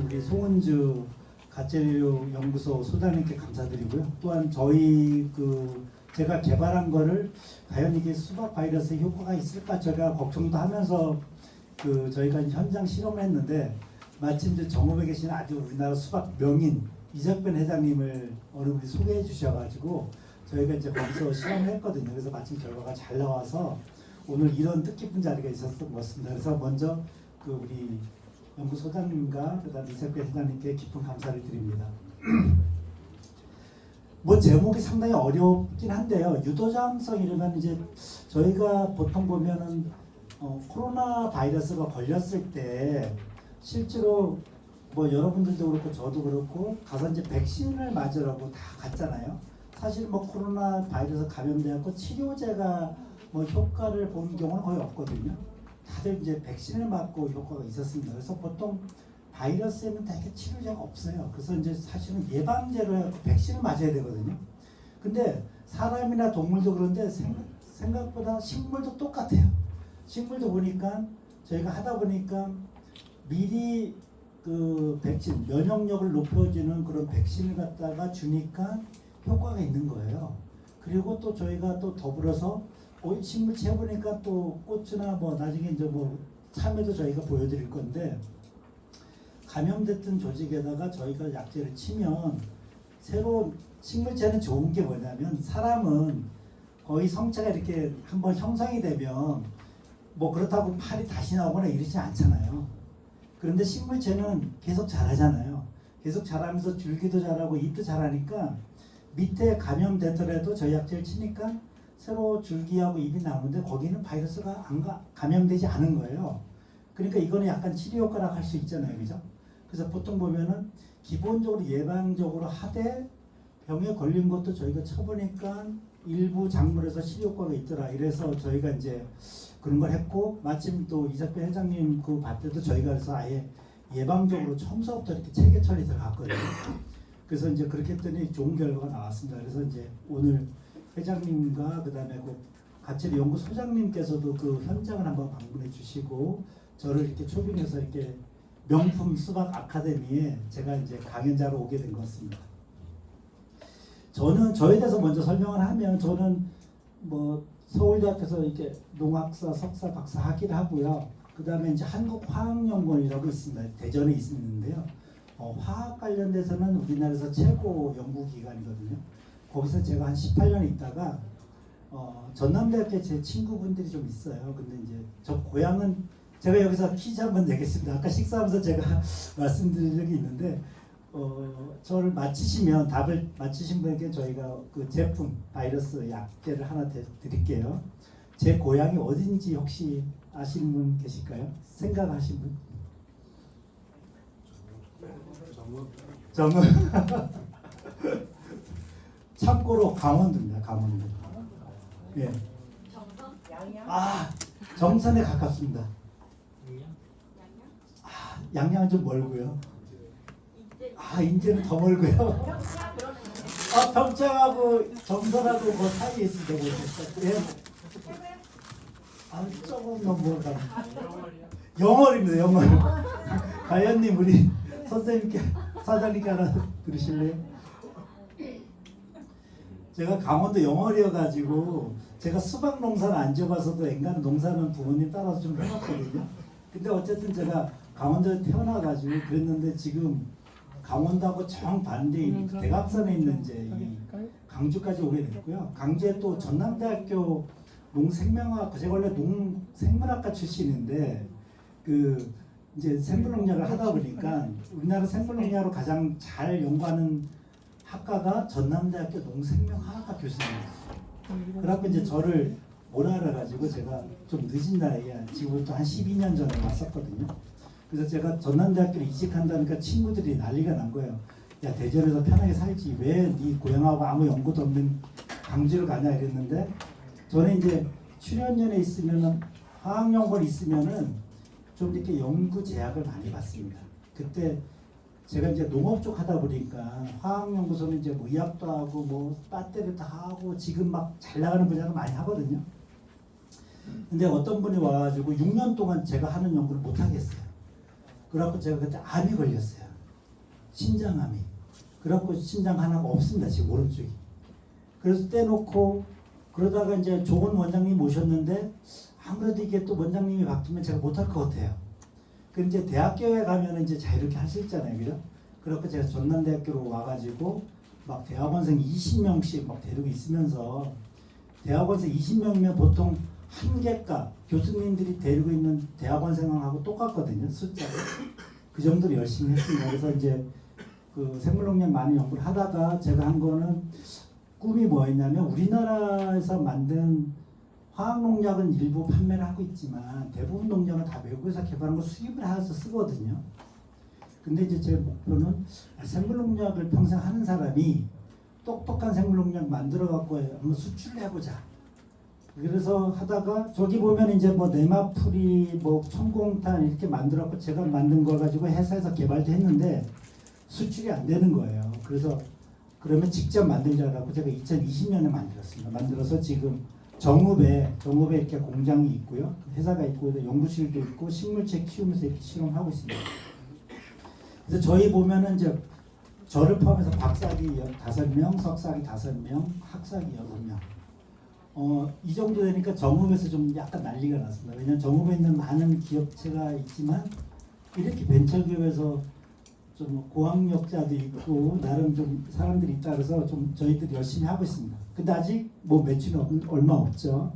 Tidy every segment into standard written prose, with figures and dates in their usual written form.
우리 송은주 가채료 연구소 소장님께 감사드리고요. 또한 저희 제가 개발한 거를 과연 이게 수박 바이러스에 효과가 있을까 제가 걱정도 하면서 저희가 현장 실험을 했는데 마침 이제 정읍에 계신 아주 우리나라 수박 명인 이석변 회장님을 어느 분이 소개해 주셔가지고 저희가 이제 거기서 실험을 했거든요. 그래서 마침 결과가 잘 나와서 오늘 이런 뜻깊은 자리가 있었던 것 같습니다. 그래서 먼저 우리 연구소장님과 그다음 이석변 회장님께 깊은 감사를 드립니다. 뭐 제목이 상당히 어렵긴 한데요. 유도자항성 이러면 이제 저희가 보통 보면은 코로나 바이러스가 걸렸을 때 실제로 뭐 여러분들도 그렇고 저도 그렇고 가서 이제 백신을 맞으라고 다 갔잖아요. 사실 뭐 코로나 바이러스 감염되었고 치료제가 뭐 효과를 보는 경우는 거의 없거든요. 다들 이제 백신을 맞고 효과가 있었습니다. 그래서 보통 바이러스에는 되게 치료제가 없어요. 그래서 이제 사실은 예방제로 백신을 맞아야 되거든요. 근데 사람이나 동물도 그런데 생각보다 식물도 똑같아요. 식물도 보니까 저희가 하다 보니까 미리 백신, 면역력을 높여주는 그런 백신을 갖다가 주니까 효과가 있는 거예요. 그리고 또 저희가 또 더불어서 식물체 해보니까 또 꽃이나 뭐 나중에 이제 뭐 참외도 저희가 보여드릴 건데 감염됐던 조직에다가 저희가 약제를 치면 새로 식물체는 좋은 게 뭐냐면 사람은 거의 성체가 이렇게 한번 형성이 되면 뭐 그렇다고 팔이 다시 나오거나 이러지 않잖아요. 그런데 식물체는 계속 자라잖아요. 계속 자라면서 줄기도 자라고 잎도 자라니까 밑에 감염되더라도 저희 약제를 치니까 새로 줄기하고 잎이 나오는데 거기는 바이러스가 감염되지 않은 거예요. 그러니까 이거는 약간 치료 효과라고 할 수 있잖아요. 그죠? 그래서 보통 보면은 기본적으로 예방적으로 하되 병에 걸린 것도 저희가 쳐보니까 일부 작물에서 치료 효과가 있더라. 이래서 저희가 이제 그런 걸 했고 마침 또 이석변 회장님 밭 때도 저희가 그래서 아예 예방적으로 처음서부터 이렇게 체계 처리 들어갔거든요. 그래서 이제 그렇게 했더니 좋은 결과가 나왔습니다. 그래서 이제 오늘 회장님과 그다음에 가채료 연구소장님께서도 현장을 한번 방문해 주시고 저를 이렇게 초빙해서 이렇게 명품 수박 아카데미에 제가 이제 강연자로 오게 된 것 같습니다. 저는 저에 대해서 먼저 설명을 하면 저는 뭐 서울대학교에서 이렇게 농학사, 석사, 박사 학위를 하고요. 그다음에 이제 한국화학연구원이라고 있습니다. 대전에 있는데요. 화학 관련돼서는 우리나라에서 최고 연구기관이거든요. 거기서 제가 한 18년 있다가 전남대학교에 제 친구분들이 좀 있어요. 근데 이제 저 고향은 제가 여기서 퀴즈 한번 내겠습니다. 아까 식사하면서 제가 말씀드린 적이 있는데 저를 맞히시면 답을 맞히신 분에게 저희가 제품 바이러스 약제를 하나 드릴게요. 제 고향이 어딘지 혹시 아시는 분 계실까요? 생각하신 분? 정읍. 참고로 강원도입니다. 강원도. 예. 정선? 양양? 정선에 가깝습니다. 양양은 좀 멀고요. 인제는 더 멀고요. 평창하고 정선하고 그 사이에 있습니다. 예. 조금 넘어가. 영월입니다. 영월. 가연님 우리 선생님께 사장님께 하나 들으실래요? 제가 강원도 영월이어가지고 제가 수박 농사는 안 지어봐서도 엔간 농사는 부모님 따라서 좀 해봤거든요. 근데 어쨌든 제가 강원도에 태어나가지고 그랬는데 지금 강원도하고 정반대인 대각선에 있는 이제 이 강주까지 오게 됐고요. 강주에 또 전남대학교 농생명학, 제가 원래 농생물학과 출신인데 이제 생물농약을 하다 보니까 우리나라 생물농약으로 가장 잘 연구하는 학과가 전남대학교 농생명학과 교수님이었어요. 그래갖고 이제 저를 몰아가지고 제가 좀 늦은 나이에 지금부터 한 12년 전에 왔었거든요. 그래서 제가 전남대학교를 이직한다니까 친구들이 난리가 난 거예요. 야, 대전에서 편하게 살지 왜 네 고향하고 아무 연고도 없는 강주를 가냐 이랬는데 저는 이제 출연연에 있으면은 화학연구원 있으면은 좀 이렇게 연구 제약을 많이 받습니다. 그때 제가 이제 농업 쪽 하다 보니까 화학연구소는 이제 뭐 의학도 하고 뭐 배터리도 하고 지금 막 잘 나가는 분야를 많이 하거든요. 근데 어떤 분이 와가지고 6년 동안 제가 하는 연구를 못 하겠어요. 그래갖고 제가 그때 암이 걸렸어요. 신장암이. 그래갖고 신장 하나가 없습니다. 지금 오른쪽이. 그래서 떼놓고 그러다가 이제 좋은 원장님 모셨는데 아무래도 이게 또 원장님이 바뀌면 제가 못할 것 같아요. 그 이제 대학교에 가면 이제 자유롭게 할 수 있잖아요, 그죠? 그래갖고 제가 전남대학교로 와가지고 막 대학원생 20명씩 막 데리고 있으면서 대학원생 20명이면 보통 한 개과 교수님들이 데리고 있는 대학원생하고 똑같거든요, 숫자가. 그 정도로 열심히 했습니다. 그래서 이제 그 생물농약 많이 연구를 하다가 제가 한 거는 꿈이 뭐였냐면 우리나라에서 만든 화학농약은 일부 판매를 하고 있지만 대부분 농약은 다 외국에서 개발한 거 수입을 해서 쓰거든요. 근데 이제 제 목표는 생물농약을 평생 하는 사람이 똑똑한 생물농약 만들어 갖고 한번 수출을 해보자. 그래서 하다가 저기 보면 이제 뭐 네마풀이 뭐 천공탄 이렇게 만들었고 제가 만든 걸 가지고 회사에서 개발도 했는데 수출이 안 되는 거예요. 그래서 그러면 직접 만들자라고 제가 2020년에 만들었습니다. 만들어서 지금 정읍에 이렇게 공장이 있고요, 회사가 있고 연구실도 있고 식물체 키우면서 이렇게 실험하고 있습니다. 그래서 저희 보면은 이제 저를 포함해서 박사기 5명, 석사기 5명, 학사기 6명. 이 정도 되니까 정읍에서 좀 약간 난리가 났습니다. 왜냐하면 정읍에 있는 많은 기업체가 있지만 이렇게 벤처기업에서 좀 고학력자도 있고 나름 좀 사람들이 있다 그래서 좀 저희들이 열심히 하고 있습니다. 근데 아직 뭐 매출이 얼마 없죠.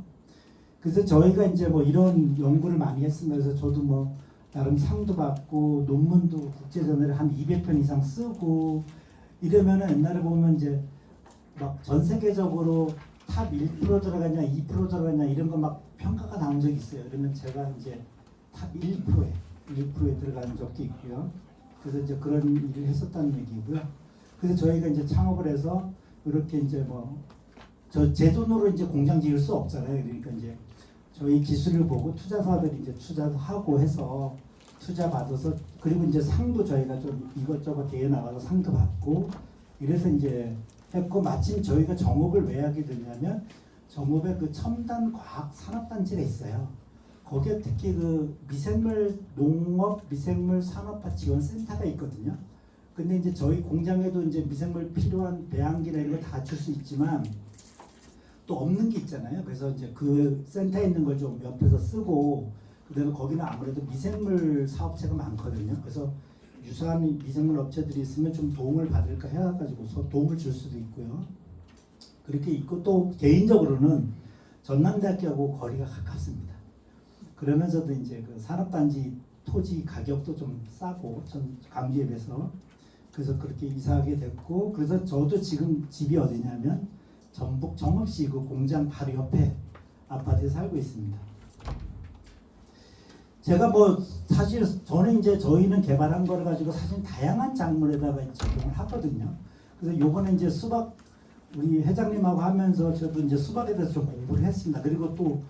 그래서 저희가 이제 뭐 이런 연구를 많이 했습니다. 그래서 저도 뭐 나름 상도 받고 논문도 국제전에를 한 200편 이상 쓰고 이러면은 옛날에 보면 이제 막 전 세계적으로 탑 1% 들어가냐 2% 들어가냐 이런 거 막 평가가 나온 적이 있어요. 그러면 제가 이제 탑 1%에 들어가는 적도 있고요. 그래서 이제 그런 일을 했었다는 얘기고요. 그래서 저희가 이제 창업을 해서 이렇게 이제 뭐 제 돈으로 이제 공장 지을 수 없잖아요. 그러니까 이제 저희 기술을 보고 투자사들이 이제 투자도 하고 해서 투자 받아서 그리고 이제 상도 저희가 좀 이것저것 대회 나가서 상도 받고 이래서 이제 했고 마침 저희가 정읍을 왜 하게 됐냐면 정읍에 그 첨단 과학 산업단지가 있어요. 거기에 특히 그 미생물 농업 미생물 산업화 지원 센터가 있거든요. 근데 이제 저희 공장에도 이제 미생물 필요한 배양기나 이런 거 다 줄 수 있지만 또 없는 게 있잖아요. 그래서 이제 그 센터에 있는 걸 좀 옆에서 쓰고 그다음에 거기는 아무래도 미생물 사업체가 많거든요. 그래서 유사한 미생물 업체들이 있으면 좀 도움을 받을까 해가지고 도움을 줄 수도 있고요. 그렇게 있고 또 개인적으로는 전남대학교하고 거리가 가깝습니다. 그러면서도 이제 그 산업단지 토지 가격도 좀 싸고 전 강주에 비해서 그래서 그렇게 이사하게 됐고 그래서 저도 지금 집이 어디냐면 전북 정읍시 그 공장 바로 옆에 아파트에 살고 있습니다. 제가 뭐 사실 저는 이제 저희는 개발한 거를 가지고 사실 다양한 작물에다가 적용을 하거든요. 그래서 요번에 이제 수박 우리 회장님하고 하면서 저도 이제 수박에 대해서 좀 공부를 했습니다. 그리고 또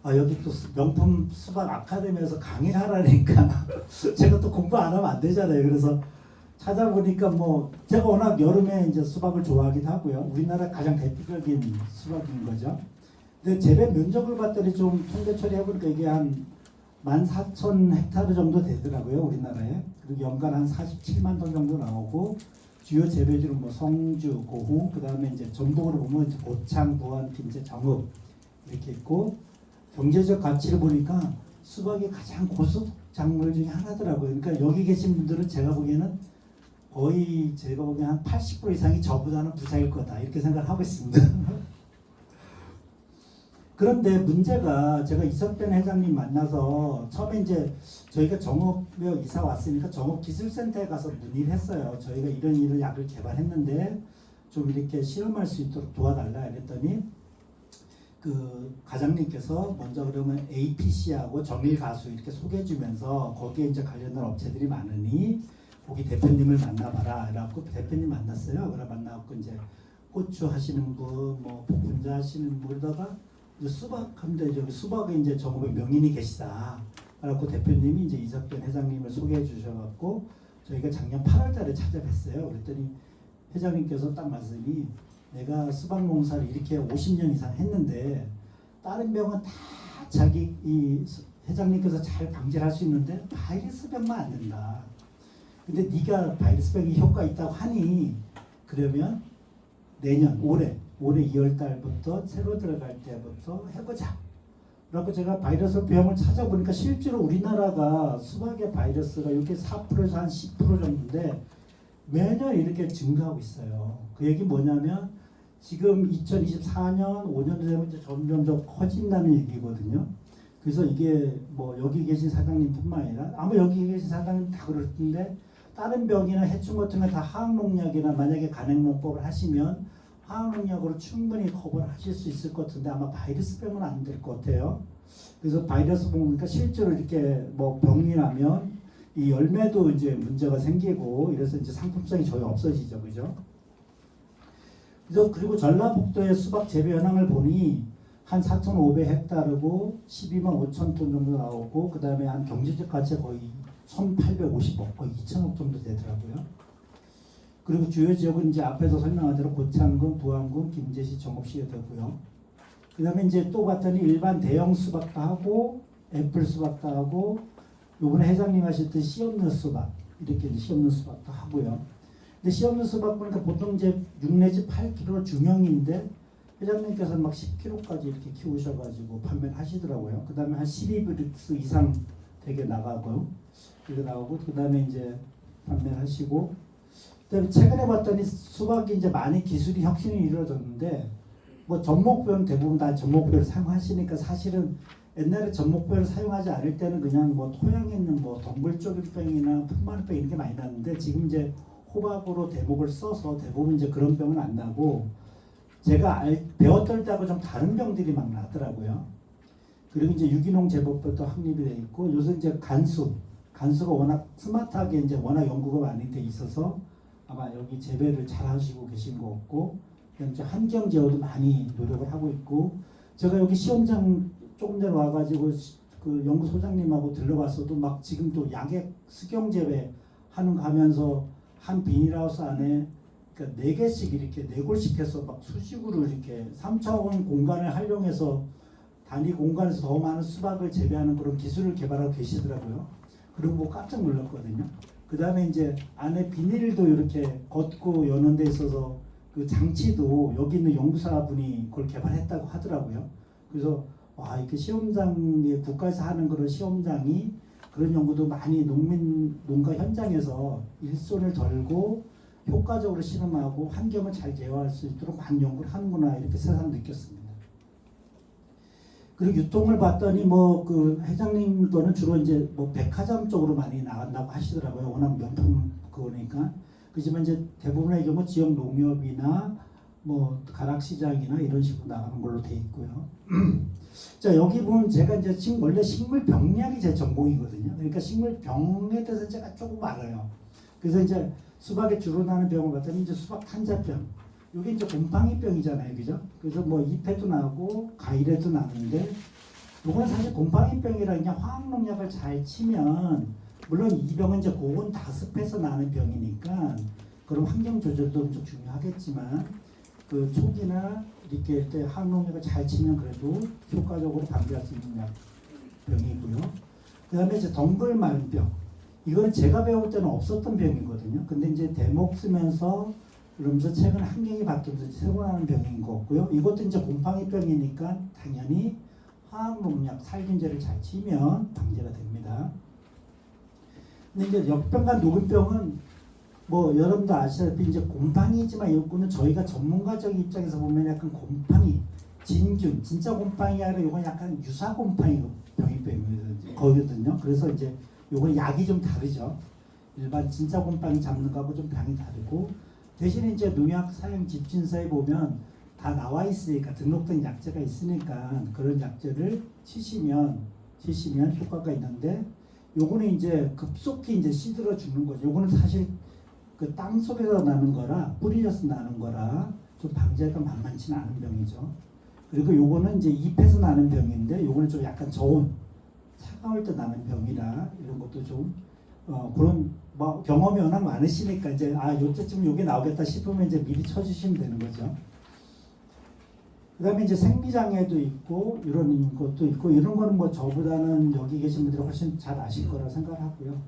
여기 또 명품 수박 아카데미에서 강의를 하라니까 제가 또 공부 안 하면 안 되잖아요. 그래서 찾아보니까 뭐 제가 워낙 여름에 이제 수박을 좋아하기도 하고요. 우리나라 가장 대표적인 수박인 거죠. 근데 재배 면적을 봤더니 좀 통계 처리해보니까 이게 한 14,000헥타르 정도 되더라고요. 우리나라에. 그리고 연간 한 47만 톤 정도 나오고 주요 재배지는 뭐 성주, 고흥, 그 다음에 이제 전북으로 보면 이제 고창, 부안, 빈제, 정읍 이렇게 있고 경제적 가치를 보니까 수박이 가장 고속 작물 중에 하나더라고요. 그러니까 여기 계신 분들은 제가 보기에는 거의 제가 보기엔 한 80% 이상이 저보다는 부자일 거다 이렇게 생각을 하고 있습니다. 그런데 문제가 제가 이석변 회장님 만나서 처음에 이제 저희가 정읍에 이사 왔으니까 정읍 기술센터에 가서 문의를 했어요. 저희가 이런 약을 개발했는데 좀 이렇게 실험할 수 있도록 도와달라 이랬더니 그 과장님께서 먼저 그러면 APC하고 정밀가수 이렇게 소개해주면서 거기에 이제 관련된 업체들이 많으니 거기 대표님을 만나봐라. 그래갖고 대표님 만났어요. 그래 만나갖고 이제 고추 하시는 분, 뭐 분자 하시는 분 그러다가 수박한데 저기 수박에 이제 정읍에 명인이 계시다. 그래갖고 대표님이 이제 이석변 회장님을 소개해 주셔갖고 저희가 작년 8월달에 찾아뵀어요. 그랬더니 회장님께서 딱 말씀이 내가 수박 농사를 이렇게 50년 이상 했는데 다른 병은 다 자기 이 회장님께서 잘 방지할 수 있는데 바이러스 병만 안 된다. 근데 네가 바이러스병이 효과 있다고 하니 그러면 내년 올해 2월 달부터 새로 들어갈 때부터 해보자. 그래서 제가 바이러스 병을 찾아보니까 실제로 우리나라가 수박의 바이러스가 이렇게 4%에서 한 10% 정도인데 매년 이렇게 증가하고 있어요. 그 얘기 뭐냐면 지금 2024년 5년 되면 이제 점점 더 커진다는 얘기거든요. 그래서 이게 뭐 여기 계신 사장님뿐만 아니라 아마 여기 계신 사장님 다 그럴 텐데 다른 병이나 해충 같은 거 다 화학농약이나 만약에 간행농법을 하시면 화학농약으로 충분히 커버를 하실 수 있을 것 같은데 아마 바이러스병은 안 될 것 같아요. 그래서 바이러스 보니까 실제로 이렇게 뭐 병이 나면 이 열매도 이제 문제가 생기고 이래서 이제 상품성이 전혀 없어지죠, 그죠? 그래서 그리고 전라북도의 수박 재배 현황을 보니 한 4,500헥타르고 12만 5천 톤 정도 나오고 그 다음에 한 경제적 가치가 거의 1,850억, 거의 2천억 정도 되더라고요. 그리고 주요 지역은 이제 앞에서 설명한 대로 고창군, 부안군, 김제시, 정읍시가 되고요. 그 다음에 이제 또 봤더니 일반 대형 수박도 하고 애플 수박도 하고 요번에 회장님 하셨던 씨 없는 수박 이렇게 씨 없는 수박도 하고요. 근데 씨 없는 수박 보니까 보통 이제 6 내지 8kg 중형인데 회장님께서 막 10kg까지 이렇게 키우셔가지고 판매를 하시더라고요. 그 다음에 한 12브릭스 이상 되게 나가고 이렇게 나오고 그 다음에 이제 판매를 하시고 그다음에 최근에 봤더니 수박이 이제 많이 기술이 혁신이 이루어졌는데 뭐 전목별은 대부분 다 전목별을 사용하시니까 사실은 옛날에 전목별을 사용하지 않을 때는 그냥 뭐 토양에 있는 뭐 덩굴조림병이나 풋마늘병 이렇게 많이 났는데 지금 이제 호박으로 대목을 써서 대부분 이제 그런 병은 안 나고 제가 배웠던 때하고 좀 다른 병들이 막 나더라고요. 그리고 이제 유기농 제법도 확립이 돼 있고 요새 이제 간수가 워낙 스마트하게 이제 워낙 연구가 많이 돼 있어서 아마 여기 재배를 잘 하시고 계신 것 같고 이제 환경 제어도 많이 노력을 하고 있고 제가 여기 시험장 조금 전에 와가지고 그 연구소장님하고 들러봤어도 막 지금 또 약액 수경 재배 하는 거 하면서 한 비닐하우스 안에 그러니까 4개씩 이렇게 4골씩 해서 막 수직으로 이렇게 3차원 공간을 활용해서 단위 공간에서 더 많은 수박을 재배하는 그런 기술을 개발하고 계시더라고요. 그런 거 깜짝 놀랐거든요. 그 다음에 이제 안에 비닐도 이렇게 걷고 여는 데 있어서 그 장치도 여기 있는 연구사분이 그걸 개발했다고 하더라고요. 그래서 와 이렇게 시험장에 국가에서 하는 그런 시험장이 그런 연구도 많이 농가 현장에서 일손을 덜고 효과적으로 실험하고 환경을 잘 제어할 수 있도록 많은 연구를 하는구나 이렇게 새삼 느꼈습니다. 그리고 유통을 봤더니 뭐 그 회장님 거는 주로 이제 뭐 백화점 쪽으로 많이 나간다고 하시더라고요. 워낙 명품 그거니까. 그렇지만 이제 대부분의 경우 지역 농협이나 뭐 가락시장이나 이런 식으로 나가는 걸로 돼 있고요. 자 여기 보면 제가 이제 원래 식물병리학이 제 전공이거든요. 그러니까 식물병에 대해서 제가 조금 알아요. 그래서 이제 수박에 주로 나는 병을 봤더니 이제 수박 탄자병. 이게 이제 곰팡이병이잖아요, 그죠? 그래서 뭐 잎에도 나고 과일에도 나는데 이거는 사실 곰팡이병이라 그냥 화학농약을 잘 치면 물론 이 병은 이제 고온 다습해서 나는 병이니까 그런 환경 조절도 좀 중요하겠지만 그 초기나 이렇게 때 화학농약을 잘 치면 그래도 효과적으로 방지할 수 있는 병이고요. 그다음에 이제 덩굴마름병. 이건 제가 배울 때는 없었던 병이거든요. 근데 이제 대목 쓰면서 그러면서 최근 환경이 바뀌면서 새로 나는 병인 것 같고요. 이것도 이제 곰팡이병이니까 당연히 화학농약, 살균제를 잘 치면 방제가 됩니다. 근데 이제 역병과 녹음병은 뭐 여러분도 아시다시피 이제 곰팡이지만 이거는 저희가 전문가적 입장에서 보면 약간 곰팡이, 진균, 진짜 곰팡이 아니라 이건 약간 유사 곰팡이 병이거든요. 그래서 이제 요건 약이 좀 다르죠. 일반 진짜 곰팡이 잡는 거하고 좀 병이 다르고 대신에 이제 농약 사용 집진서에 보면 다 나와 있으니까 등록된 약제가 있으니까 그런 약제를 치시면 효과가 있는데 요거는 이제 급속히 이제 시들어 죽는 거죠. 요거는 사실 그 땅 속에서 나는 거라 뿌리져서 나는 거라 좀 방제가 만만치는 않은 병이죠. 그리고 요거는 이제 잎에서 나는 병인데 요거는 좀 약간 저온 차가울 때 나는 병이라 이런 것도 좀 그런 뭐 경험이 워낙 많으시니까 이제 요때쯤 요게 나오겠다 싶으면 이제 미리 쳐주시면 되는 거죠. 그다음에 이제 생리장애도 있고 이런 것도 있고 이런 거는 뭐 저보다는 여기 계신 분들이 훨씬 잘 아실 거라 생각하고요.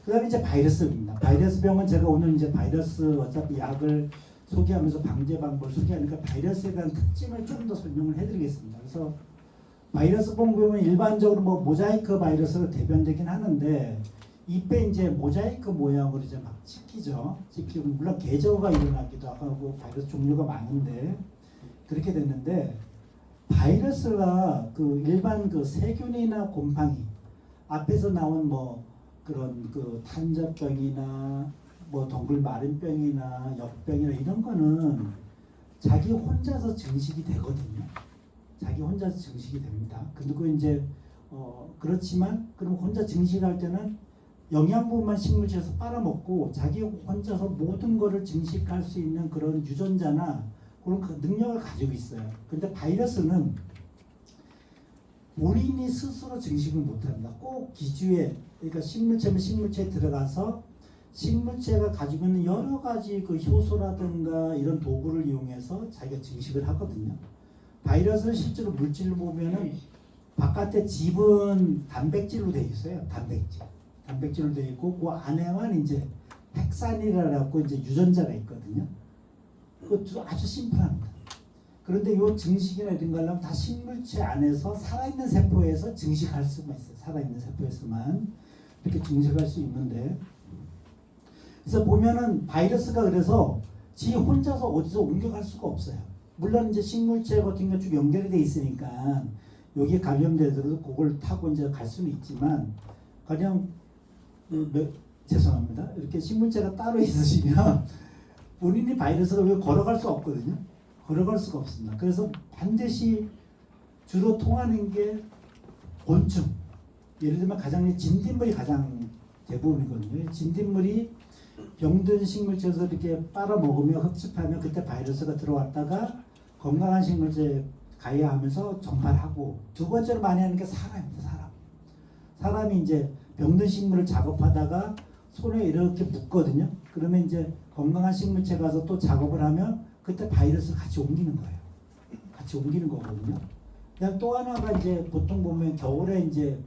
그다음에 이제 바이러스입니다. 바이러스 병은 제가 오늘 이제 바이러스 어차피 약을 소개하면서 방제 방법을 소개하니까 바이러스에 대한 특징을 좀 더 설명을 해드리겠습니다. 그래서 바이러스 보면 일반적으로 뭐 모자이크 바이러스로 대변되긴 하는데 잎에 이제 모자이크 모양으로 이제 막 찍히죠. 찍히고 물론 계저가 일어나기도 하고 바이러스 종류가 많은데 그렇게 됐는데 바이러스가 그 일반 그 세균이나 곰팡이 앞에서 나온 뭐 그런 그 탄저병이나 뭐 덩굴 마른병이나 역병이나 이런 거는 자기 혼자서 증식이 되거든요. 자기 혼자서 증식이 됩니다. 근데 그 이제 그렇지만 그럼 혼자 증식할 때는 영양분만 식물체에서 빨아먹고 자기 혼자서 모든 거를 증식할 수 있는 그런 유전자나 그런 능력을 가지고 있어요. 근데 바이러스는 본인이 스스로 증식을 못합니다. 꼭 기주에 그러니까 식물체면 식물체에 들어가서 식물체가 가지고 있는 여러 가지 그 효소라든가 이런 도구를 이용해서 자기가 증식을 하거든요. 바이러스는 실제로 물질로 보면은 바깥에 집은 단백질로 되어 있어요. 단백질로 되어 있고 그 안에만 이제 핵산이라고 이제 유전자가 있거든요. 그것도 아주 심플합니다. 그런데 이 증식이나 이런 거 하려면 다 식물체 안에서 살아있는 세포에서 증식할 수가 있어요. 살아있는 세포에서만 이렇게 증식할 수 있는데 그래서 보면은 바이러스가 그래서 지 혼자서 어디서 옮겨갈 수가 없어요. 물론 이제 식물체 같은 게 쭉 연결이 돼 있으니까 여기에 감염되더라도 그걸 타고 이제 갈 수는 있지만 가령 죄송합니다. 이렇게 식물체가 따로 있으시면 본인이 바이러스가 걸어갈 수 없거든요. 걸어갈 수가 없습니다. 그래서 반드시 주로 통하는 게 곤충. 예를 들면 가장 진딧물이 가장 대부분이거든요. 진딧물이 병든 식물체에서 이렇게 빨아먹으며 흡집하면 그때 바이러스가 들어왔다가 건강한 식물체에 가해하면서 전파하고 두 번째로 많이 하는 게 사람입니다. 사람이 이제 병든 식물을 작업하다가 손에 이렇게 묶거든요. 그러면 이제 건강한 식물체 가서 또 작업을 하면 그때 바이러스 같이 옮기는 거예요. 같이 옮기는 거거든요. 그다음 또 하나가 이제 보통 보면 겨울에 이제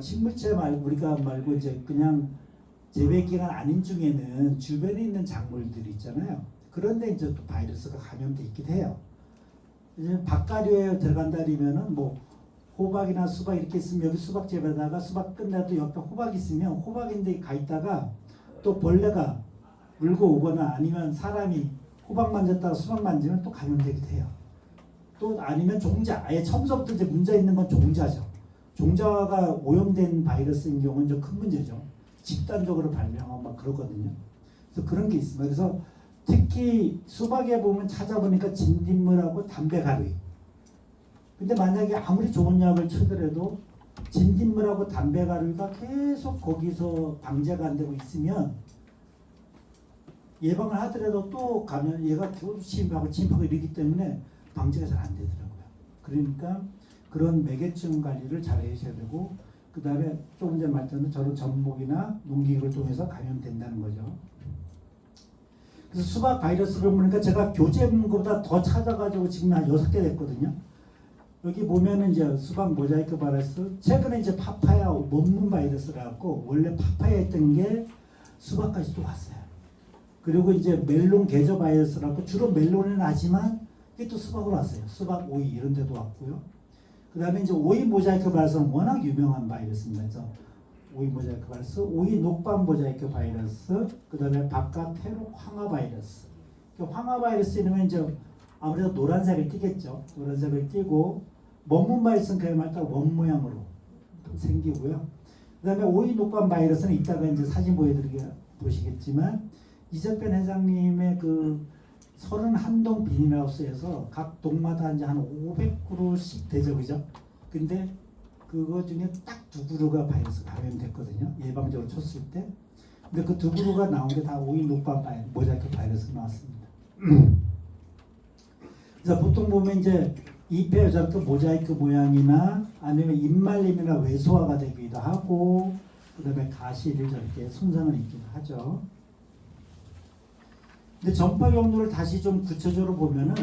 식물체 말고 우리가 말고 이제 그냥 재배기간 아닌 중에는 주변에 있는 작물들이 있잖아요. 그런데 이제 또 바이러스가 감염돼 있기도 해요. 이제 밭가류에 들어간다면은 뭐 호박이나 수박 이렇게 있으면 여기 수박집에다가 수박 끝나도 옆에 호박 있으면 호박인데 가 있다가 또 벌레가 물고 오거나 아니면 사람이 호박 만졌다가 수박 만지면 또 감염되기도 해요. 또 아니면 종자, 아예 처음부터 이제 문제 있는 건 종자죠. 종자가 오염된 바이러스인 경우는 좀 큰 문제죠. 집단적으로 발병하고 막 그러거든요. 그래서 그런 게 있습니다. 그래서 특히 수박에 보면 찾아보니까 진딧물하고 담배가루. 근데 만약에 아무리 좋은 약을 치더라도 진딧물하고 담배가루가 계속 거기서 방제가 안 되고 있으면 예방을 하더라도 또 가면 얘가 계속 침입하고 이러기 때문에 방제가 잘 안 되더라고요. 그러니까 그런 매개층 관리를 잘 해주셔야 되고 그 다음에 조금 전에 말씀드린 저런 전복이나 농기구를 통해서 감염된다는 거죠. 그래서 수박 바이러스를 보니까 제가 교재문보다 더 찾아가지고 지금 한 6개 됐거든요. 여기 보면은 이제 수박 모자이크 바이러스, 최근에 이제 파파야 원문 바이러스라고 원래 파파야 했던 게 수박까지도 왔어요. 그리고 이제 멜론 계저 바이러스라고 주로 멜론에는 하지만 이게 또 수박으로 왔어요. 수박, 오이 이런 데도 왔고요. 그 다음에 이제 오이 모자이크 바이러스는 워낙 유명한 바이러스입니다. 그래서 오이 모자이크 바이러스, 오이 녹반 모자이크 바이러스, 그 다음에 바깥 테로 황화 바이러스. 황화 바이러스 이러면 이제 아무래도 노란색을 띠겠죠. 노란색을 띠고 먹문 바이러스는 그야말로 딱 원 모양으로 생기고요. 그 다음에 오이 녹반 바이러스는 이따가 이제 사진 보시겠지만 이석변 회장님의 그 31동 비닐하우스에서 각 동마다 이제 한 500그루씩 되죠, 그죠? 근데 그거 중에 딱 2그루가 바이러스 감염됐거든요. 예방적으로 쳤을 때. 근데 그 2그루가 나온 게 다 오이 녹반 모자이크 바이러스 나왔습니다. 그래서 보통 보면 이제 잎에 저렇게 모자이크 모양이나 아니면 잎말림이나 외소화가 되기도 하고 그다음에 가시를 저렇게 손상을 입기도 하죠. 근데 전파 경로를 다시 좀 구체적으로 보면은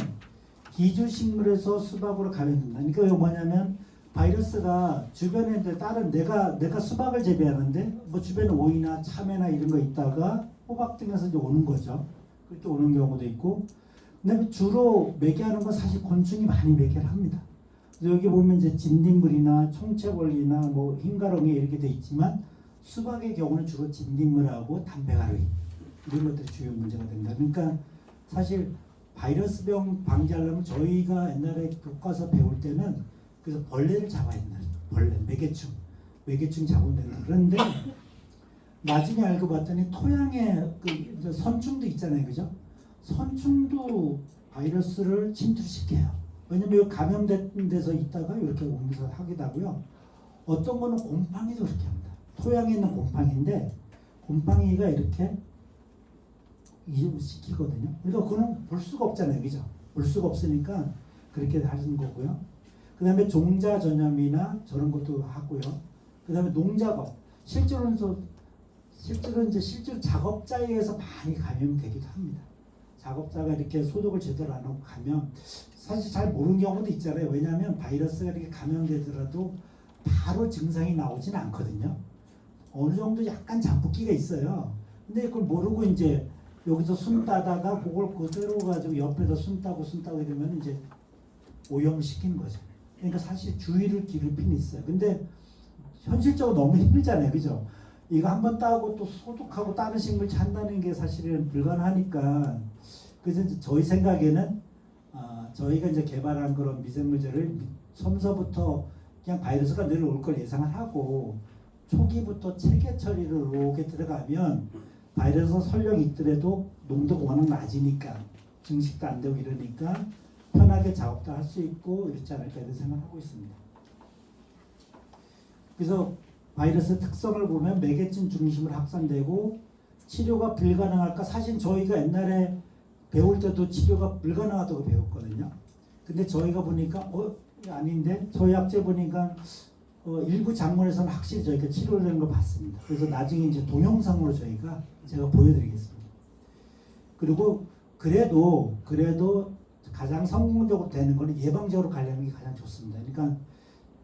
기주식물에서 수박으로 감염된다. 그러니까 이거 뭐냐면 바이러스가 주변에 이제 다른 내가 수박을 재배하는데 뭐 주변에 오이나 참외나 이런 거 있다가 호박 등에서 이제 오는 거죠. 그렇게 오는 경우도 있고. 근데 주로 매개하는 건 사실 곤충이 많이 매개를 합니다. 그래서 여기 보면 이제 진딧물이나 총채벌이나 뭐 흰가롱이 이렇게 돼 있지만 수박의 경우는 주로 진딧물하고 담배가루이 이런 것들이 주요 문제가 됩니다. 그러니까 사실 바이러스병 방지하려면 저희가 옛날에 교과서 배울 때는 그래서 벌레를 잡아야 된다. 벌레, 매개충 잡으면 된다. 그런데 나중에 알고 봤더니 토양에 그 선충도 있잖아요, 그죠? 선충도 바이러스를 침투시켜요. 왜냐면 감염된 데서 있다가 이렇게 옮겨서 하기도 하고요. 어떤 거는 곰팡이도 그렇게 합니다. 토양에 있는 곰팡이인데 곰팡이가 이렇게 이식시키거든요. 그러니까 그거는 볼 수가 없잖아요, 그죠? 볼 수가 없으니까 그렇게 하는 거고요. 그 다음에 종자 전염이나 저런 것도 하고요. 그 다음에 농작업. 실제로 작업자에 의해서 많이 감염되기도 합니다. 작업자가 이렇게 소독을 제대로 안 하고 가면 사실 잘 모르는 경우도 있잖아요. 왜냐하면 바이러스가 이렇게 감염되더라도 바로 증상이 나오진 않거든요. 어느 정도 약간 잠복기가 있어요. 근데 그걸 모르고 이제 여기서 숨 따다가 그걸 그대로 가지고 옆에서 숨 따고 이러면 이제 오염시키는 거죠. 그러니까 사실 주의를 기울일 필요는 있어요. 근데 현실적으로 너무 힘들잖아요, 그죠? 이거 한번 따고 또 소독하고 다른 식물 찬다는 게 사실은 불가능하니까 그래서 이제 저희 생각에는 저희가 이제 개발한 그런 미생물제를 처음서부터 그냥 바이러스가 늘 올 걸 예상을 하고 초기부터 체계 처리를 이렇게 들어가면 바이러스 설령 있더라도 농도가 워낙 낮으니까 증식도 안 되고 이러니까 편하게 작업도 할 수 있고 이렇지 않을까 이런 생각을 하고 있습니다. 그래서 바이러스 특성을 보면 매개층 중심으로 확산되고 치료가 불가능할까? 사실 저희가 옛날에 배울 때도 치료가 불가능하다고 배웠거든요. 근데 저희가 보니까 아닌데 저희 학제 보니까 일부 작물에서는 확실히 저희가 치료를 되는 걸 봤습니다. 그래서 나중에 이제 동영상으로 제가 보여드리겠습니다. 그리고 그래도 가장 성공적으로 되는 거는 예방적으로 가려는 게 가장 좋습니다. 그러니까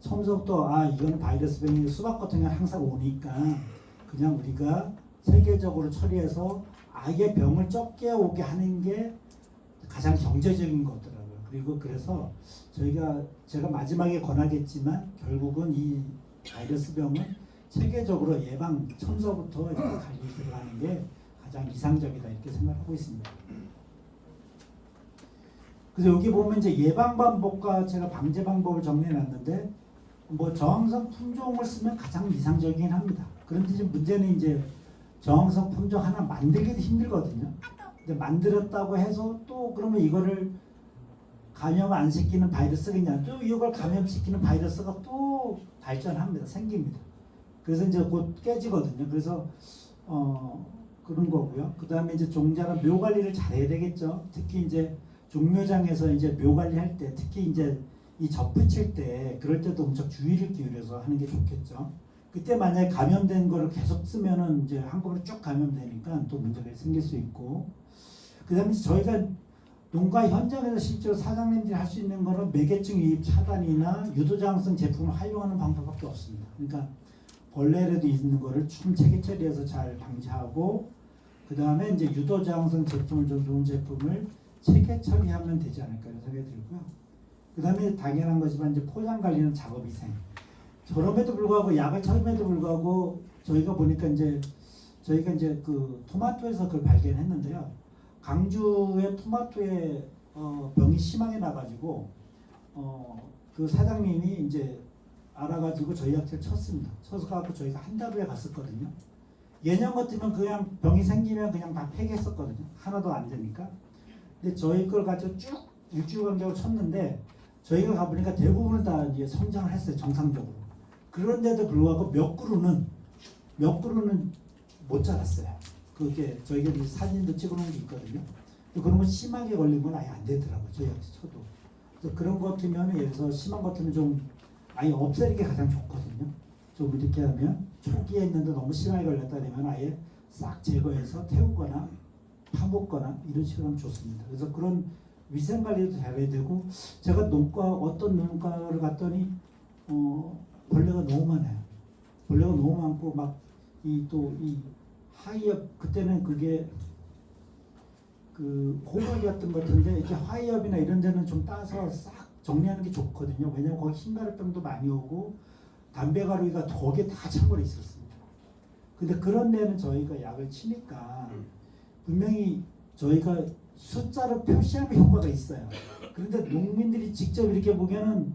처음부터 이거는 바이러스병이 수박 같은 게 항상 오니까 그냥 우리가 체계적으로 처리해서 아예 병을 적게 오게 하는 게 가장 경제적인 거더라고요. 그리고 그래서 제가 마지막에 권하겠지만 결국은 이 바이러스병은 체계적으로 예방 처음부터 이렇게 관리 들어가는 게 가장 이상적이다 이렇게 생각하고 있습니다. 그래서 여기 보면 이제 예방 방법과 제가 방제 방법을 정리해놨는데 뭐 저항성 품종을 쓰면 가장 이상적이긴 합니다. 그런데 지금 문제는 이제 저항성 품종 하나 만들기도 힘들거든요. 근데 만들었다고 해서 또 그러면 이거를 감염 안 시키는 바이러스겠냐? 또 이걸 감염시키는 바이러스가 또 발전합니다. 생깁니다. 그래서 이제 곧 깨지거든요. 그래서 그런 거고요. 그 다음에 이제 종자는 묘 관리를 잘해야 되겠죠. 특히 이제 종묘장에서 이제 묘 관리할 때, 특히 이제 이 접붙일 때, 그럴 때도 엄청 주의를 기울여서 하는 게 좋겠죠. 그때 만약에 감염된 거를 계속 쓰면은 이제 한꺼번에 쭉 감염되니까 또 문제가 생길 수 있고, 그 다음에 저희가 농가 현장에서 실제로 사장님들이 할 수 있는 거는 매개층 유입 차단이나 유도저항성 제품을 활용하는 방법밖에 없습니다. 그러니까 벌레라도 있는 거를 좀 체계 처리해서 잘 방지하고, 그 다음에 이제 유도저항성 제품을 좀 좋은 제품을 체계 처리하면 되지 않을까 이런 생각이 들고요. 그 다음에 당연한 거지만 이제 포장 관리는 작업위생. 저럼에도 불구하고 약을 처음에도 불구하고 저희가 보니까 저희가 그 토마토에서 그걸 발견했는데요. 강주의 토마토에 병이 심하게 나가지고 그 사장님이 이제 알아가지고 저희 학교를 쳤습니다. 쳐서 갖고 저희가 한 달 후에 갔었거든요. 예년 같으면 그냥 병이 생기면 그냥 다 폐기했었거든요. 하나도 안 되니까. 근데 저희 걸 가지고 쭉 일주일 간격으로 쳤는데 저희가 가보니까 대부분은 다 이제 성장을 했어요. 정상적으로. 그런데도 불구하고 몇 그루는 못 자랐어요. 그게 저희가 사진도 찍어놓은 게 있거든요. 그런 거 심하게 걸린 건 아예 안 되더라고요. 저희한테 쳐도. 그래서 그런 것 같으면 예를 들어서 심한 것 같으면 좀 아예 없애는 게 가장 좋거든요. 좀 이렇게 하면 초기에 있는데 너무 심하게 걸렸다 그러면 아예 싹 제거해서 태우거나 파먹거나 이런 식으로 하면 좋습니다. 그래서 그런 위생 관리도 잘해야 되고, 제가 어떤 농가를 갔더니 벌레가 너무 많아요. 벌레가 너무 많고 막 이 또 이 하이엽 그때는 그게 그 호박이었던 것 같은데 이제 하이엽이나 이런 데는 좀 따서 싹 정리하는 게 좋거든요. 왜냐면 거기 흰가루병도 많이 오고 담배가루가 거기에 다 차버려 있었습니다. 근데 그런 데는 저희가 약을 치니까 분명히 저희가 숫자로 표시하면 효과가 있어요. 그런데 농민들이 직접 이렇게 보기에는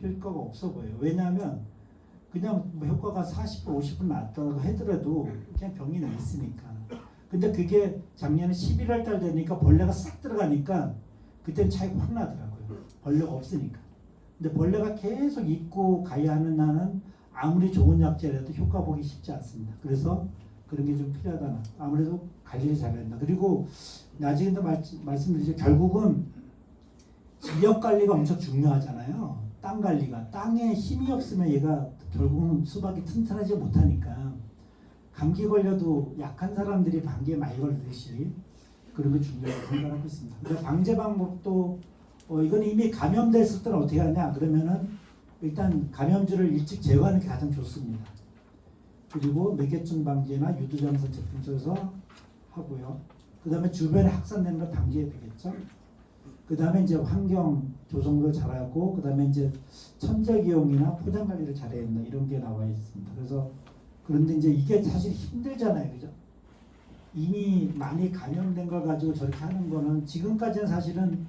효과가 없어 보여요. 왜냐하면 그냥 뭐 효과가 40% 50% 났다고 하더라도 그냥 병이 나 있으니까. 근데 그게 작년에 11월 달 되니까 벌레가 싹 들어가니까 그때는 차이가 확 나더라고요. 벌레가 없으니까. 근데 벌레가 계속 있고 가야 하는 나는 아무리 좋은 약제라도 효과 보기 쉽지 않습니다. 그래서 그런 게 좀 필요하다. 아무래도 관리를 잘해야 된다. 그리고 나중에도 말씀드리죠. 결국은 지역 관리가 엄청 중요하잖아요. 땅 관리가. 땅에 힘이 없으면 얘가 결국은 수박이 튼튼하지 못하니까 감기 걸려도 약한 사람들이 감기에 많이 걸리듯이 그런 게 중요하다고 생각하고 있습니다. 근데 방제 방법도 이건 이미 감염됐을 때는 어떻게 하냐 그러면은 일단 감염주를 일찍 제거하는 게 가장 좋습니다. 그리고 매개증 방지나 유두장성 제품 써서 하고요. 그 다음에 주변에 확산되는 걸 방지해야 되겠죠. 그 다음에 이제 환경 조성도 잘하고 그 다음에 이제 천적이용이나 포장 관리를 잘해야 된다 이런 게 나와 있습니다. 그래서 그런데 이제 이게 사실 힘들잖아요, 그죠? 이미 많이 감염된 걸 가지고 저렇게 하는 거는 지금까지는 사실은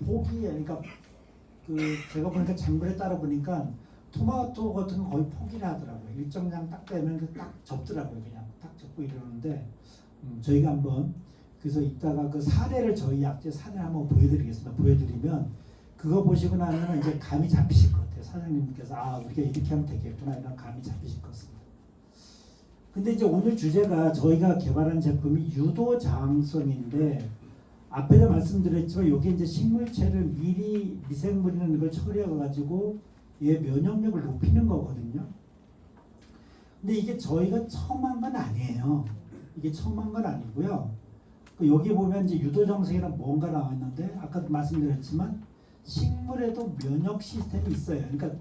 포기 그러니까 그 제가 보니까 작물에 따라 보니까 토마토 같은 건 거의 포기를 하더라고요. 일정량 딱 되면 딱 접더라고요. 그냥 딱 접고 이러는데 저희가 한번 그래서 이따가 그 사례를 저희 약재 사례 한번 보여드리겠습니다. 보여드리면 그거 보시고 나면 이제 감이 잡히실 것 같아요. 사장님께서 아 우리가 이렇게 하면 되겠구나 이런 감이 잡히실 것 같습니다. 근데 이제 오늘 주제가 저희가 개발한 제품이 유도자항성인데 앞에서 말씀드렸지만 이게 이제 식물체를 미리 미생물이라는 걸 처리해가지고 얘 면역력을 높이는 거거든요. 근데 이게 저희가 처음 한 건 아니에요. 이게 처음 한 건 아니고요. 여기 보면 이제 유도정성이란 뭔가 나와 있는데 아까도 말씀드렸지만 식물에도 면역 시스템이 있어요. 그러니까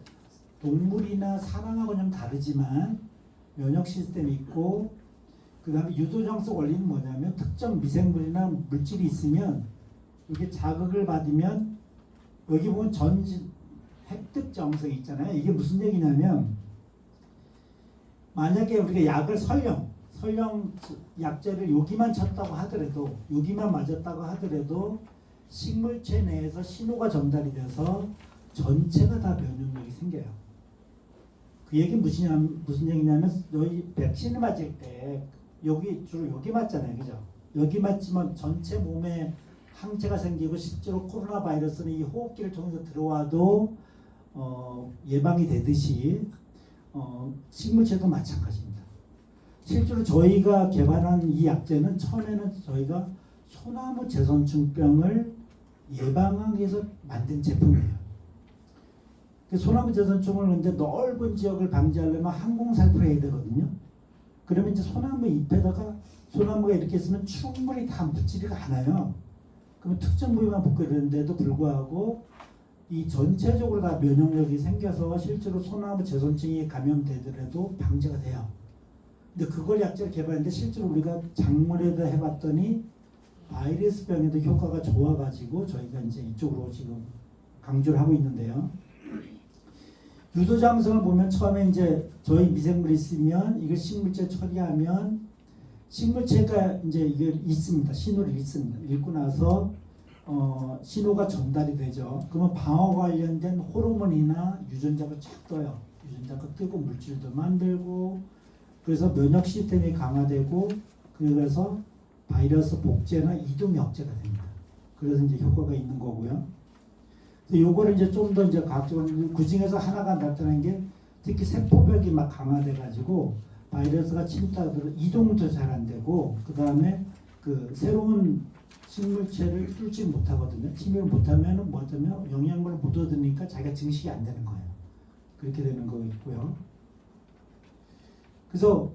동물이나 사람하고 좀 다르지만 면역 시스템이 있고 그 다음에 유도정성 원리는 뭐냐면 특정 미생물이나 물질이 있으면 이게 자극을 받으면 여기 보면 전지 획득정성이 있잖아요. 이게 무슨 얘기냐면 만약에 우리가 약을 설령 약제를 여기만 쳤다고 하더라도 여기만 맞았다고 하더라도 식물체 내에서 신호가 전달이 돼서 전체가 다 면역력이 생겨요. 그 얘기 무슨 얘기냐면 너희 백신을 맞을 때 여기 주로 여기 맞잖아요, 그죠? 여기 맞지만 전체 몸에 항체가 생기고 실제로 코로나 바이러스는 이 호흡기를 통해서 들어와도 예방이 되듯이 식물체도 마찬가지입니다. 실제로 저희가 개발한 이 약제는 처음에는 저희가 소나무 제선충병을 예방하기 위해서 만든 제품이에요. 소나무 제선충을 근데 넓은 지역을 방지하려면 항공살포를 해야 되거든요. 그러면 이제 소나무 잎에다가 소나무가 이렇게 있으면 충분히 다 묻지가 않아요. 그러면 특정 부위만 붙고 이러는데도 불구하고 이 전체적으로 다 면역력이 생겨서 실제로 소나무 제선충이 감염되더라도 방지가 돼요. 근데 그걸 약제를 개발했는데 실제로 우리가 작물에다 해봤더니 바이러스병에도 효과가 좋아가지고 저희가 이제 이쪽으로 지금 강조를 하고 있는데요. 유도장성을 보면 처음에 이제 저희 미생물이 있으면 이걸 식물체 처리하면 식물체가 이제 이걸 읽습니다. 신호를 읽습니다. 읽고 나서 신호가 전달이 되죠. 그러면 방어 관련된 호르몬이나 유전자가 쫙 떠요. 유전자가 뜨고 물질도 만들고 그래서 면역 시스템이 강화되고 그래서 바이러스 복제나 이동 억제가 됩니다. 그래서 이제 효과가 있는 거고요. 요거를 이제 좀 더 이제 과학적으로 그 중에서 하나가 나타난 게 특히 세포벽이 막 강화돼 가지고 바이러스가 침투하도록 이동도 잘 안 되고 그 다음에 그 새로운 식물체를 뚫지 못하거든요. 침입을 못하면은 뭐냐면 영양분을 못 얻으니까 자기가 증식이 안 되는 거예요. 그렇게 되는 거 있고요. 그래서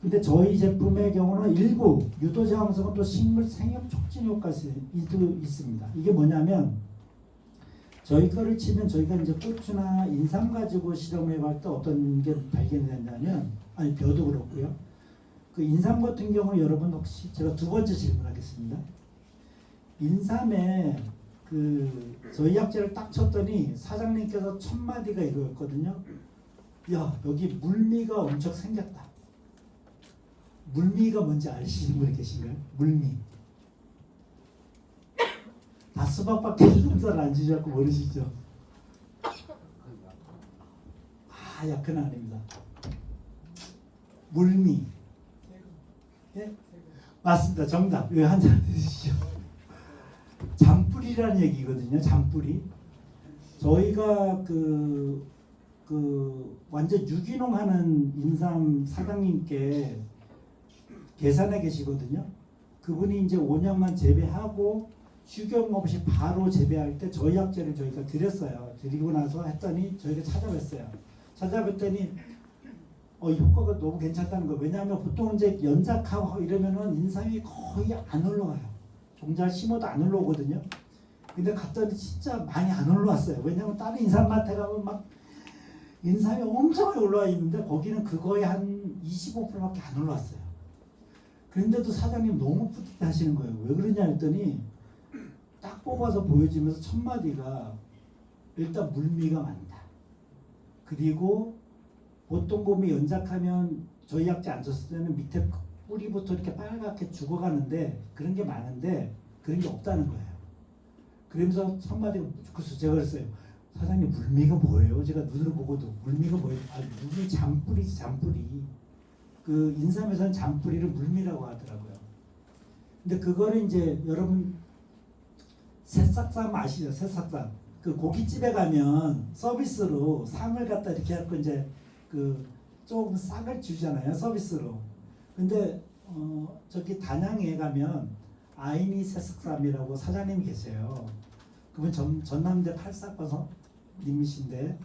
근데 저희 제품의 경우는 일부 유도자항성은 또 식물 생육 촉진 효과도 있습니다. 이게 뭐냐면 저희 거를 치면 저희가 이제 고추나 인삼 가지고 실험해볼 때 어떤 게 발견됐냐면, 아니 벼도 그렇고요. 그 인삼 같은 경우 여러분 혹시 제가 두 번째 질문하겠습니다. 인삼에 그 저희 약재를 딱 쳤더니 사장님께서 첫 마디가 이거였거든요. 야, 여기 물미가 엄청 생겼다. 물미가 뭔지 아시는 분 계신가요? 물미. 다 수박밖에 농사를 안 지셔서 모르시죠? 아, 약은 아닙니다. 물미. 예? 맞습니다. 정답. 왜 한 잔 드시죠? 잔뿌리라는 얘기거든요. 잔뿌리. 저희가 그 완전 유기농 하는 인삼 사장님께 계산해 계시거든요. 그분이 이제 5년만 재배하고 휴경 없이 바로 재배할 때 저희 약재를 저희가 드렸어요. 드리고 나서 했더니 저희가 찾아뵀더니 효과가 너무 괜찮다는 거예요. 왜냐하면 보통 이제 연작하고 이러면은 인삼이 거의 안 올라와요. 종자를 심어도 안 올라오거든요. 근데 갔더니 진짜 많이 안 올라왔어요. 왜냐하면 다른 인삼밭에 가면 막 인삼이 엄청 많이 올라와 있는데 거기는 그거의 한 25%밖에 안 올라왔어요. 그런데도 사장님 너무 뿌듯해 하시는 거예요. 왜 그러냐 했더니 딱 뽑아서 보여주면서 첫 마디가 일단 물미가 많다. 그리고 보통 봄에 연작하면 저희 약재 안 쳤을 때는 밑에 뿌리부터 이렇게 빨갛게 죽어가는데 그런 게 많은데 그런 게 없다는 거예요. 그러면서 첫 마디가 그래서 제가 그랬어요. 사장님 물미가 뭐예요? 제가 눈으로 보고도 물미가 뭐예요? 아, 물이 잔뿌리지 잔뿌리. 그 인삼에서는 잔뿌리를 물미라고 하더라고요. 근데 그거를 이제 여러분 새싹쌈 아시죠? 새싹쌈. 그 고깃집에 가면 서비스로 쌈을 갖다 이렇게 해갖고 이제 그 조금 싹을 주잖아요. 서비스로. 근데 저기 단양에 가면 아이니 새싹쌈이라고 사장님이 계세요. 그분 전남대 84과서 님이신데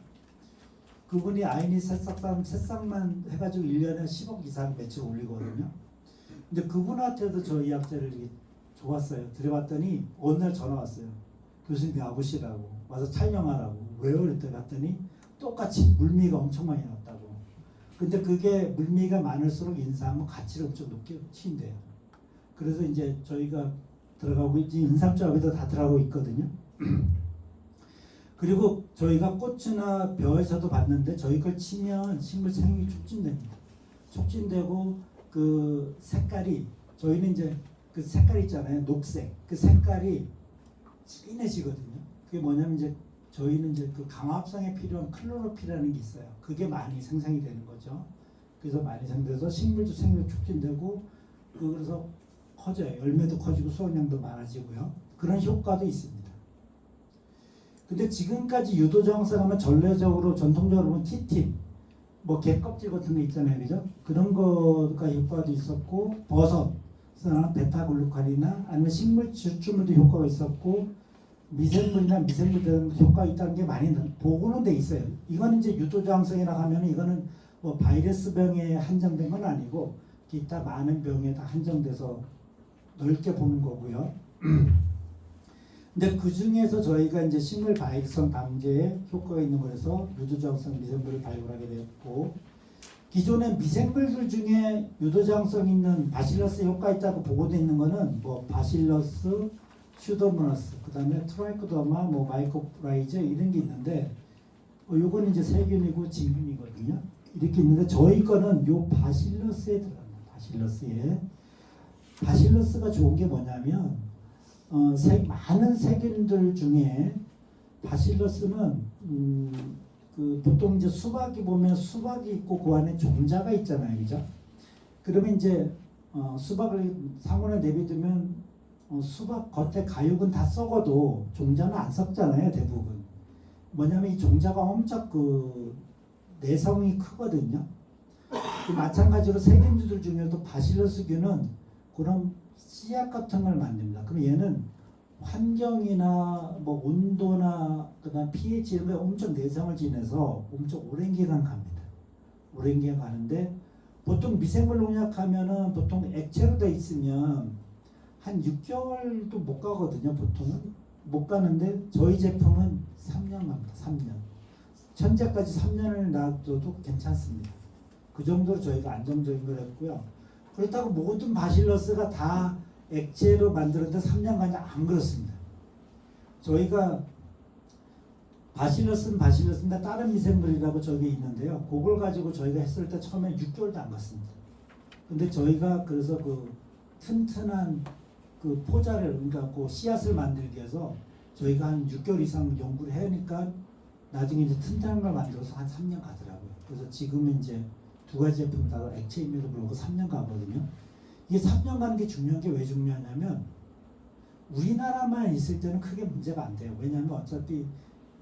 그분이 아이니 새싹만 해가지고 1년에 10억 이상 매출 올리거든요. 근데 그분한테도 저희 약재를 좋았어요. 들여봤더니 어느 날 전화 왔어요. 교수님 와보시라고 와서 촬영하라고. 왜요? 그랬더니 갔더니 똑같이 물미가 엄청 많이 났다고. 근데 그게 물미가 많을수록 인삼은 가치를 엄청 높게 치인대요. 그래서 이제 저희가 들어가고 있지 인삼조합에도 다 들어가고 있거든요. 그리고 저희가 고추나 벼에서도 봤는데 저희 걸 치면 식물 생육이 촉진됩니다. 촉진되고 그 색깔이 저희는 이제 그 색깔 있잖아요. 녹색. 그 색깔이 진해지거든요. 그게 뭐냐면 이제 저희는 이제 그 강화합성에 필요한 클로로필이라는 게 있어요. 그게 많이 생성이 되는 거죠. 그래서 많이 생겨서 식물도 생육 촉진되고 그래서 커져요. 열매도 커지고 수확량도 많아지고요. 그런 효과도 있습니다. 근데 지금까지 유도정성 하면 전례적으로 전통적으로 보면 키틴, 뭐 개껍질 같은 거 있잖아요, 그죠? 그런 거가 효과도 있었고 버섯이나 베타글루칸이나 아니면 식물 추출물도 효과가 있었고 미생물이나 미생물들 효과가 있다는 게 많이 보고는 돼 있어요. 이거는 이제 유도정성이라고 하면 이거는 뭐 바이러스 병에 한정된 건 아니고 기타 많은 병에 다 한정돼서 넓게 보는 거고요. 근데 그 중에서 저희가 이제 식물 바이러스성 방제에 효과가 있는 거라서 유도저항성 미생물을 발굴하게 되었고 기존의 미생물들 중에 유도저항성 있는 바실러스 효과 있다고 보고되어 있는 거는 뭐 바실러스, 슈도모나스, 그다음에 트라이코더마, 뭐 마이코라이즈 이런 게 있는데 요거는 이제 세균이고 진균이거든요. 이렇게 있는데 저희 거는 요 바실러스에 들어갑니다. 바실러스가 좋은 게 뭐냐면 많은 세균들 중에 바실러스는 그 보통 이제 수박이 보면 수박이 있고 그 안에 종자가 있잖아요, 그죠? 그러면 이제 수박을 상온에 내비두면 수박 겉에 가육은 다 썩어도 종자는 안 썩잖아요, 대부분. 뭐냐면 이 종자가 엄청 그 내성이 크거든요. 마찬가지로 세균들 중에도 바실러스균은 그런 씨앗 같은 걸 만듭니다. 그럼 얘는 환경이나 뭐 온도나 그다음 pH 이런 거에 엄청 내성을 지내서 엄청 오랜 기간 갑니다. 오랜 기간 가는데 보통 미생물 농약하면은 보통 액체로 돼 있으면 한 6개월도 못 가거든요. 보통은 못 가는데 저희 제품은 3년 갑니다. 3년. 현재까지 3년을 놔둬도 괜찮습니다. 그 정도로 저희가 안정적인 걸 했고요. 그렇다고 모든 바실러스가 다 액체로 만들었는데 3년간이 안 그렇습니다. 저희가 바실러스는 바실러스인데 다른 미생물이라고 저게 있는데요. 그걸 가지고 저희가 했을 때 처음에 6개월도 안 갔습니다. 근데 저희가 그래서 그 튼튼한 그 포자를 그러니까 그 씨앗을 만들기 위해서 저희가 한 6개월 이상 연구를 해니까 나중에 이제 튼튼한 걸 만들어서 한 3년 가더라고요. 그래서 지금은 이제 두 가지 제품 다 액체임에도 불구하고 3년 가거든요. 이게 3년 가는 게 중요한 게 왜 중요하냐면 우리나라만 있을 때는 크게 문제가 안 돼요. 왜냐하면 어차피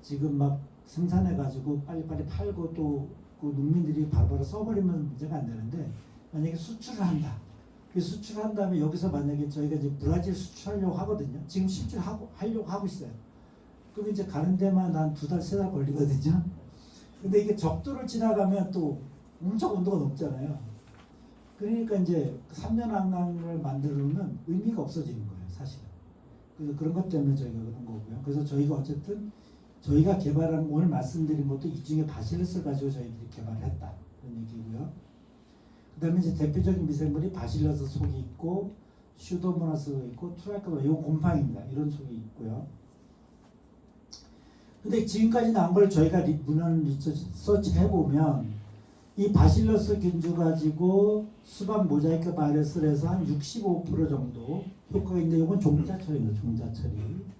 지금 막 생산해가지고 빨리빨리 팔고 또 그 농민들이 바로바로 써버리면 문제가 안 되는데 만약에 수출을 한다. 그 수출을 한 다음에 여기서 만약에 저희가 이제 브라질 수출하려고 하거든요. 지금 실제로 하려고 하고 있어요. 그럼 이제 가는 데만 한 2달, 3달 걸리거든요. 근데 이게 적도를 지나가면 또 엄청 온도가 높잖아요. 그러니까 이제 3년 한강을 만들면 의미가 없어지는 거예요, 사실은. 그래서 그런 것 때문에 저희가 그런 거고요. 그래서 저희가 어쨌든 저희가 개발한 오늘 말씀드린 것도 이 중에 바실러스를 가지고 저희들이 개발을 했다. 그런 얘기고요. 그 다음에 이제 대표적인 미생물이 바실러스 속이 있고 슈도모나스가 있고 트라이코더마 이건 곰팡입니다. 이런 속이 있고요. 근데 지금까지 나온 걸 저희가 문헌 리서치 해보면 이 바실러스 균주 가지고 수박 모자이크 바이러스를 해서 한 65% 정도 효과가 있는데 이건 종자처리입니다. 종자처리.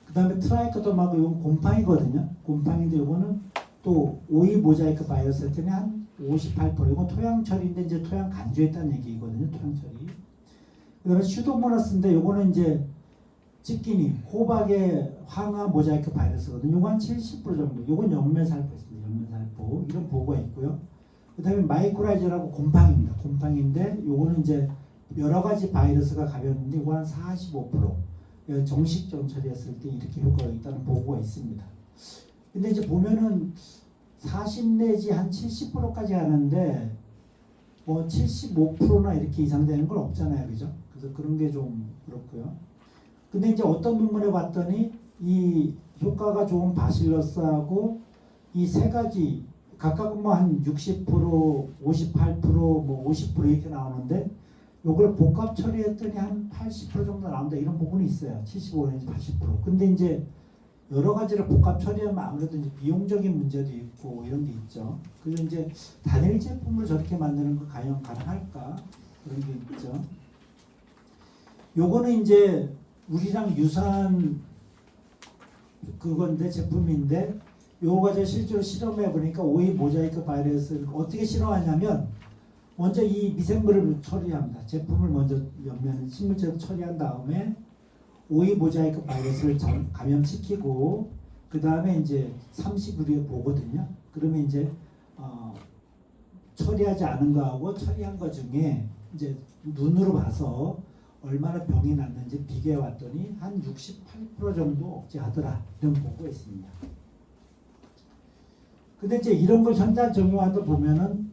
그 다음에 트라이코더마가 이건 곰팡이거든요. 곰팡이인데 이거는 또 오이 모자이크 바이러스 할 때는 한 58%. 이건 토양 처리인데 이제 토양 간주했다는 얘기거든요. 토양 처리. 그다음에 슈도모나스인데 요거는 이제 찌끼니 호박의 황화 모자이크 바이러스거든요. 요거 한 70% 정도. 요건 연면살포 있습니다. 연면살포 이런 보고가 있고요. 그다음에 마이코라이저라고 곰팡이입니다. 곰팡이인데 요거는 이제 여러 가지 바이러스가 가렸는데 요거 한 45%. 정식점 처리했을 때 이렇게 효과가 있다는 보고가 있습니다. 근데 이제 보면은 40 내지 한 70%까지 하는데 뭐 75%나 이렇게 이상 되는 건 없잖아요. 그죠? 그래서 그런 게 좀 그렇고요. 근데 이제 어떤 논문에 봤더니 이 효과가 좋은 바실러스하고 이 세 가지 각각 뭐 한 60%, 58%, 뭐 50% 이렇게 나오는데 요걸 복합 처리했더니 한 80% 정도 나온다 이런 부분이 있어요. 75에서 80%. 근데 이제 여러 가지를 복합 처리하면 아무래도 이제 비용적인 문제도 있고 이런 게 있죠. 그래서 이제 단일 제품을 저렇게 만드는 거 과연 가능할까 그런 게 있죠. 요거는 이제 우리랑 유사한 그건데 제품인데 요거가 제가 실제로 실험해 보니까 오이 모자이크 바이러스를 어떻게 실험하냐면 먼저 이 미생물을 처리합니다. 제품을 먼저 옆면 식물체로 처리한 다음에 오이 모자이크 바이러스를 감염시키고 그 다음에 이제 30일에 보거든요. 그러면 이제 처리하지 않은 거하고 처리한 거 중에 이제 눈으로 봐서 얼마나 병이 났는지 비교해 왔더니 한 68% 정도 억제하더라 이런 보고가 있습니다. 근데 이제 이런 걸 현장 적용하다 보면은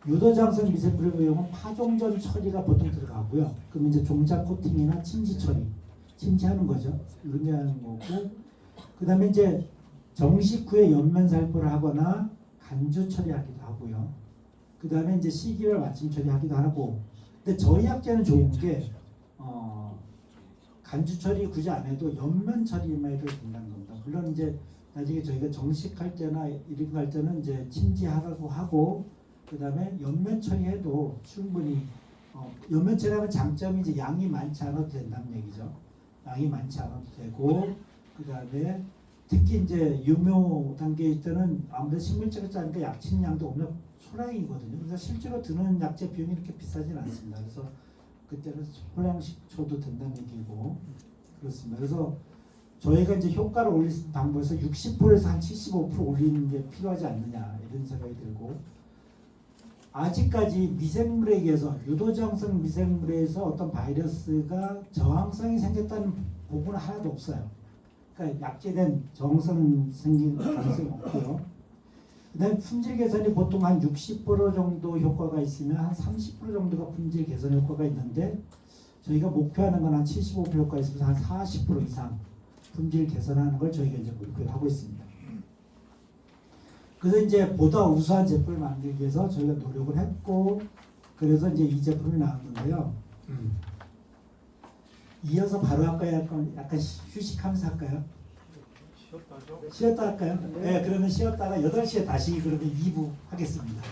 유도장성 미생물의 경우는 파종전 처리가 보통 들어가고요. 그럼 이제 종자 코팅이나 침지 처리, 침지하는 거죠. 이런 게 하는 거고, 그 다음에 이제 정식 후에 연면 살포를 하거나 간주 처리하기도 하고요. 그 다음에 이제 시기별 맞춤 처리하기도 하고. 근데 저희 학자는 좋은 게 간주 처리 굳이 안 해도 연면 처리만 해도 된다는 겁니다. 물론 이제 나중에 저희가 정식할 때나 이런 거 할 때는 이제 침지하라고 하고. 그 다음에 연면 처리해도 충분히 연면 처리하면 장점이 이제 양이 많지 않아도 된다는 얘기죠. 양이 많지 않아도 되고 그 다음에 특히 이제 유효 단계에 있때는 아무래도 식물체가 짜니까 약치는 양도 없는 소량이거든요. 그래서 실제로 드는 약재 비용이 이렇게 비싸진 않습니다. 그래서 그때는 소량씩 줘도 된다는 얘기고 그렇습니다. 그래서 저희가 이제 효과를 올릴 방법에서 60%에서 한 75% 올리는 게 필요하지 않느냐 이런 생각이 들고 아직까지 미생물에 의해서 유도장성 미생물에서 어떤 바이러스가 저항성이 생겼다는 보고는 하나도 없어요. 그러니까 약제된 저항성 생긴 가능성이 없고요. 그다음에 품질 개선이 보통 한 60% 정도 효과가 있으면 한 30% 정도가 품질 개선 효과가 있는데 저희가 목표하는 건 한 75% 효과가 있으면서 한 40% 이상 품질 개선하는 걸 저희가 이제 목표로 하고 있습니다. 그래서 이제 보다 우수한 제품을 만들기 위해서 저희가 노력을 했고, 그래서 이제 이 제품이 나왔는데요. 이어서 바로 할까요? 약간 휴식하면서 할까요? 쉬었다 할까요? 네, 그러면 쉬었다가 8시에 다시 그러면 2부 하겠습니다.